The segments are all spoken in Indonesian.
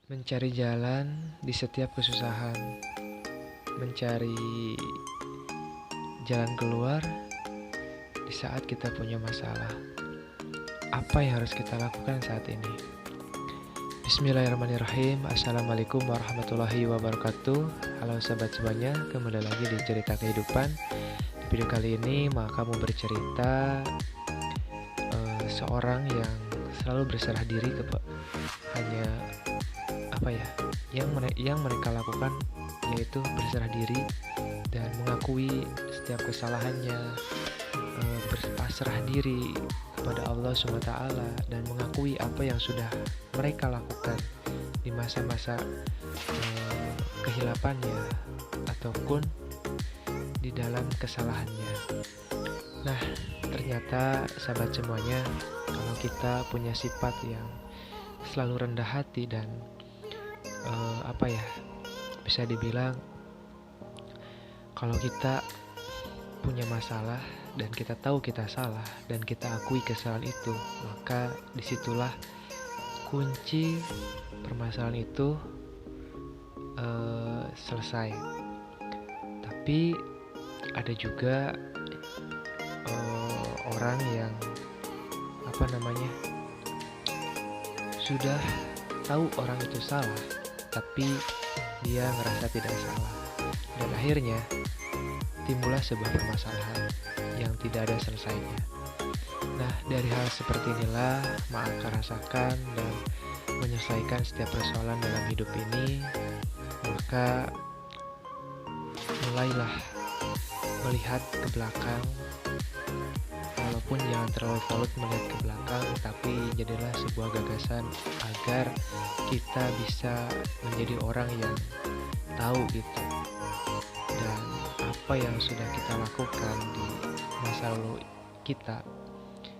Mencari jalan di setiap kesusahan, mencari jalan keluar di saat kita punya masalah. Apa yang harus kita lakukan saat ini? Bismillahirrahmanirrahim. Assalamualaikum warahmatullahi wabarakatuh. Halo sahabat semuanya, kembali lagi di cerita kehidupan. Di video kali ini maka mau bercerita seorang yang selalu berserah diri hanya yang mereka lakukan yaitu berserah diri dan mengakui setiap kesalahannya, berpasrah diri kepada Allah SWT dan mengakui apa yang sudah mereka lakukan di masa-masa kehilapannya ataupun di dalam kesalahannya. Nah, ternyata sahabat semuanya, kalau kita punya sifat yang selalu rendah hati dan bisa dibilang kalau kita punya masalah dan kita tahu kita salah dan kita akui kesalahan itu, maka disitulah kunci permasalahan itu selesai. Tapi ada juga orang yang sudah tahu orang itu salah, tapi dia ngerasa tidak salah, dan akhirnya timbullah sebuah permasalahan yang tidak ada selesainya. Nah, dari hal seperti inilah maka rasakan dan menyelesaikan setiap persoalan dalam hidup ini. Maka mulailah melihat ke belakang, walaupun jangan terlalu taut melihat ke belakang, tapi jadilah sebuah gagasan agar kita bisa menjadi orang yang tahu gitu, dan apa yang sudah kita lakukan di masa lalu kita,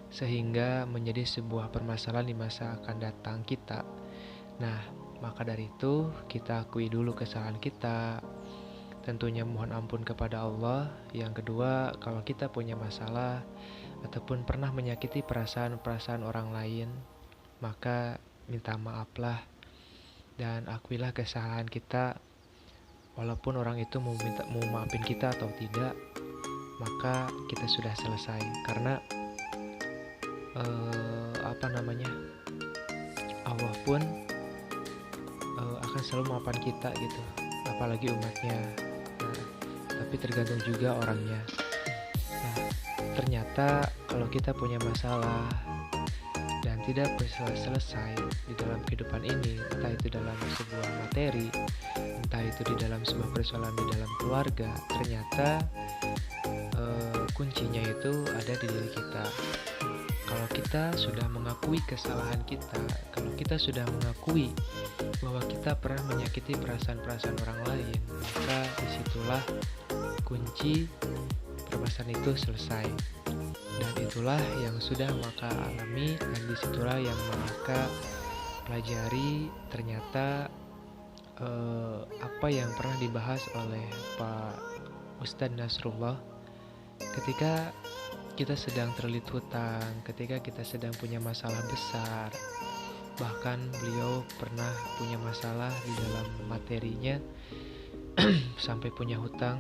sehingga menjadi sebuah permasalahan di masa akan datang kita. Nah, maka dari itu kita akui dulu kesalahan kita, tentunya mohon ampun kepada Allah. Yang kedua, kalau kita punya masalah ataupun pernah menyakiti perasaan orang lain, maka minta maaflah dan akuilah kesalahan kita. Walaupun orang itu mau maafin kita atau tidak, maka kita sudah selesai. Karena Allah pun akan selalu maafkan kita gitu, apalagi umatnya. Nah, tapi tergantung juga orangnya. Nah, ternyata kalau kita punya masalah dan tidak bisa selesai di dalam kehidupan ini, entah itu dalam sebuah materi, entah itu di dalam sebuah persoalan di dalam keluarga, ternyata kuncinya itu ada di diri kita. Kalau kita sudah mengakui kesalahan kita, kalau kita sudah mengakui bahwa kita pernah menyakiti perasaan-perasaan orang lain, maka disitulah kunci permasalahan itu selesai. Dan itulah yang sudah maka alami, dan disitulah yang maka pelajari. Ternyata apa yang pernah dibahas oleh Pak Ustadz Nasrullah, ketika kita sedang terlilit hutang, ketika kita sedang punya masalah besar, bahkan beliau pernah punya masalah di dalam materinya sampai punya hutang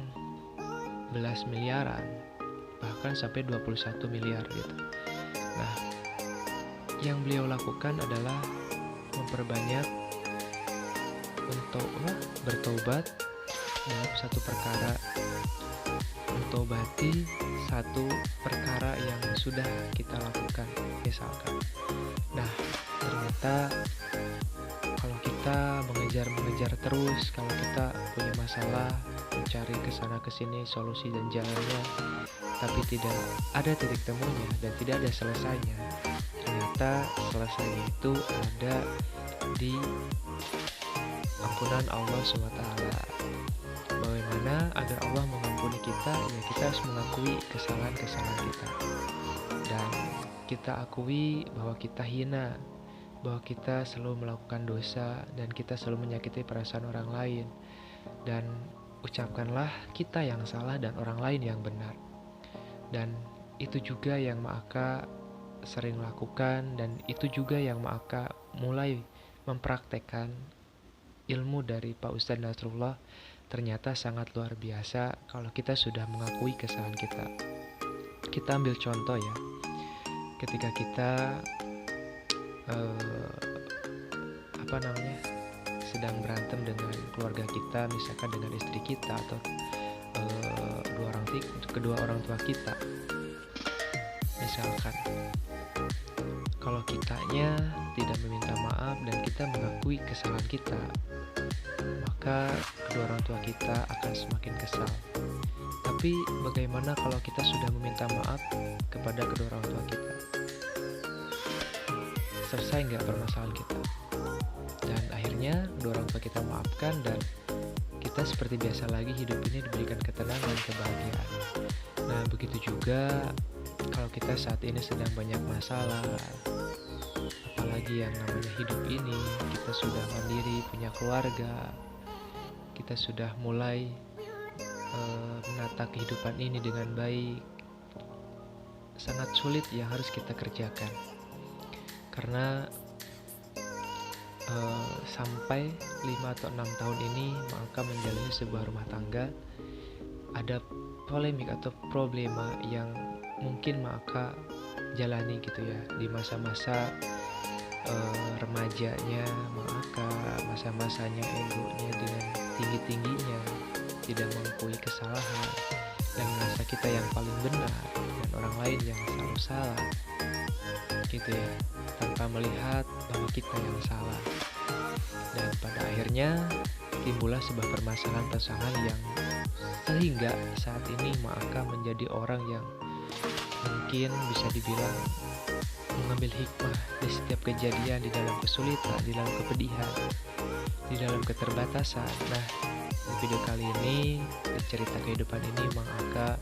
belas miliaran, bahkan sampai 21 miliar gitu. Nah, yang beliau lakukan adalah memperbanyak untuk bertobat dalam satu perkara, mentobati satu perkara yang sudah kita lakukan misalkan. Nah, ternyata kalau kita mengejar terus, kalau kita punya masalah, mencari kesana kesini solusi dan jalannya, tapi tidak ada titik temunya dan tidak ada selesainya, ternyata selesainya itu ada di ampunan Allah SWT. Bagaimana agar Allah mengampuni kita? Ya, kita harus mengakui kesalahan-kesalahan kita, dan kita akui bahwa kita hina, bahwa kita selalu melakukan dosa, dan kita selalu menyakiti perasaan orang lain. Dan ucapkanlah kita yang salah dan orang lain yang benar. Dan itu juga yang Ma'aka sering lakukan, dan itu juga yang Ma'aka mulai mempraktekkan ilmu dari Pak Ustadz Nasrullah ternyata sangat luar biasa kalau kita sudah mengakui kesalahan kita. Kita ambil contoh ya, ketika kita sedang berantem dengan keluarga kita, misalkan dengan istri kita atau kedua orang tua kita. Misalkan kalau kitanya tidak meminta maaf dan kita mengakui kesalahan kita, maka kedua orang tua kita akan semakin kesal. Tapi bagaimana kalau kita sudah meminta maaf kepada kedua orang tua kita? Selesai nggak permasalahan kita? Dan akhirnya kedua orang tua kita maafkan dan kita seperti biasa lagi, hidup ini diberikan ketenangan, kebahagiaan. Nah, begitu juga kalau kita saat ini sedang banyak masalah, apalagi yang namanya hidup ini, kita sudah mandiri, punya keluarga, kita sudah mulai menata kehidupan ini dengan baik. Sangat sulit yang harus kita kerjakan, karena sampai 5 atau 6 tahun ini maka menjalani sebuah rumah tangga, ada polemik atau problema yang mungkin maka jalani gitu ya di masa-masa remajanya, maka masa-masanya egonya dengan tinggi-tingginya, tidak mengakui kesalahan dan merasa kita yang paling benar dan orang lain yang selalu salah gitu ya, tanpa melihat bahwa kita yang salah. Dan pada akhirnya timbullah sebuah permasalahan pasangan yang sehingga saat ini maka menjadi orang yang mungkin bisa dibilang mengambil hikmah di setiap kejadian, di dalam kesulitan, di dalam kepedihan, di dalam keterbatasan. Nah, di video kali ini, di cerita kehidupan ini, Mang Aka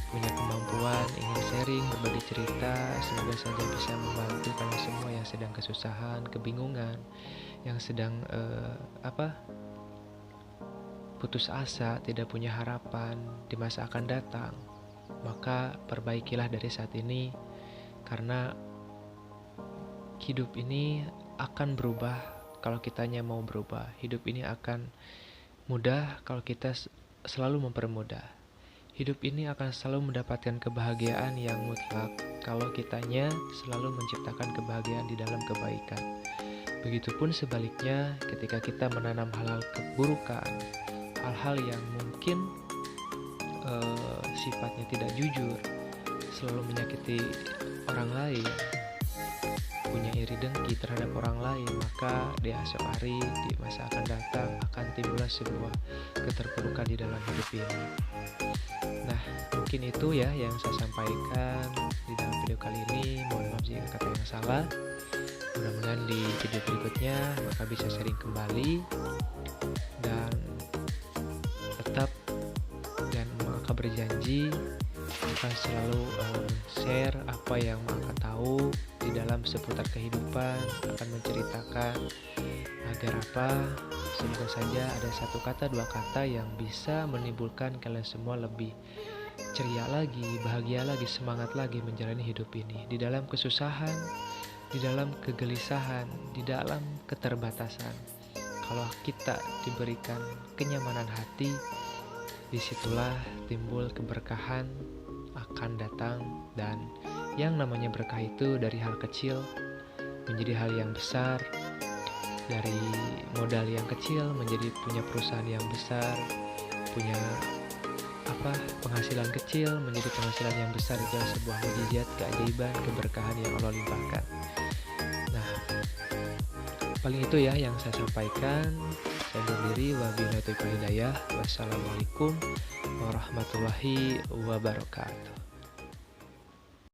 punya kemampuan ingin sharing, berbagi cerita. Semoga saja bisa membantu kalian semua yang sedang kesusahan, kebingungan, yang sedang putus asa, tidak punya harapan di masa akan datang. Maka perbaikilah dari saat ini, karena hidup ini akan berubah kalau kitanya mau berubah. Hidup ini akan mudah kalau kita selalu mempermudah. Hidup ini akan selalu mendapatkan kebahagiaan yang mutlak kalau kitanya selalu menciptakan kebahagiaan di dalam kebaikan. Begitupun sebaliknya, ketika kita menanam hal-hal keburukan, hal-hal yang mungkin sifatnya tidak jujur, selalu menyakiti orang lain, punya iri dengki terhadap orang lain, maka di esok hari, di masa akan datang akan timbullah sebuah keterpurukan di dalam hidup ini. Nah, mungkin itu ya yang saya sampaikan di dalam video kali ini. Mohon maaf jika kata yang salah. Mudah-mudahan di video berikutnya maka bisa sharing kembali, dan tetap dan maka berjanji akan selalu share apa yang maka tahu di dalam seputar kehidupan, akan menceritakan agar semoga saja ada satu kata, dua kata yang bisa menimbulkan kalian semua lebih ceria lagi, bahagia lagi, semangat lagi menjalani hidup ini di dalam kesusahan, di dalam kegelisahan, di dalam keterbatasan. Kalau kita diberikan kenyamanan hati, disitulah timbul keberkahan akan datang. Dan yang namanya berkah itu dari hal kecil menjadi hal yang besar, dari modal yang kecil menjadi punya perusahaan yang besar, punya penghasilan kecil menjadi penghasilan yang besar. Itu adalah sebuah mukjizat, keajaiban, keberkahan yang Allah limpahkan. Nah, paling itu ya yang saya sampaikan. Saya undur diri. Wabillahi taufiq wal hidayah. Wassalamualaikum warahmatullahi wabarakatuh.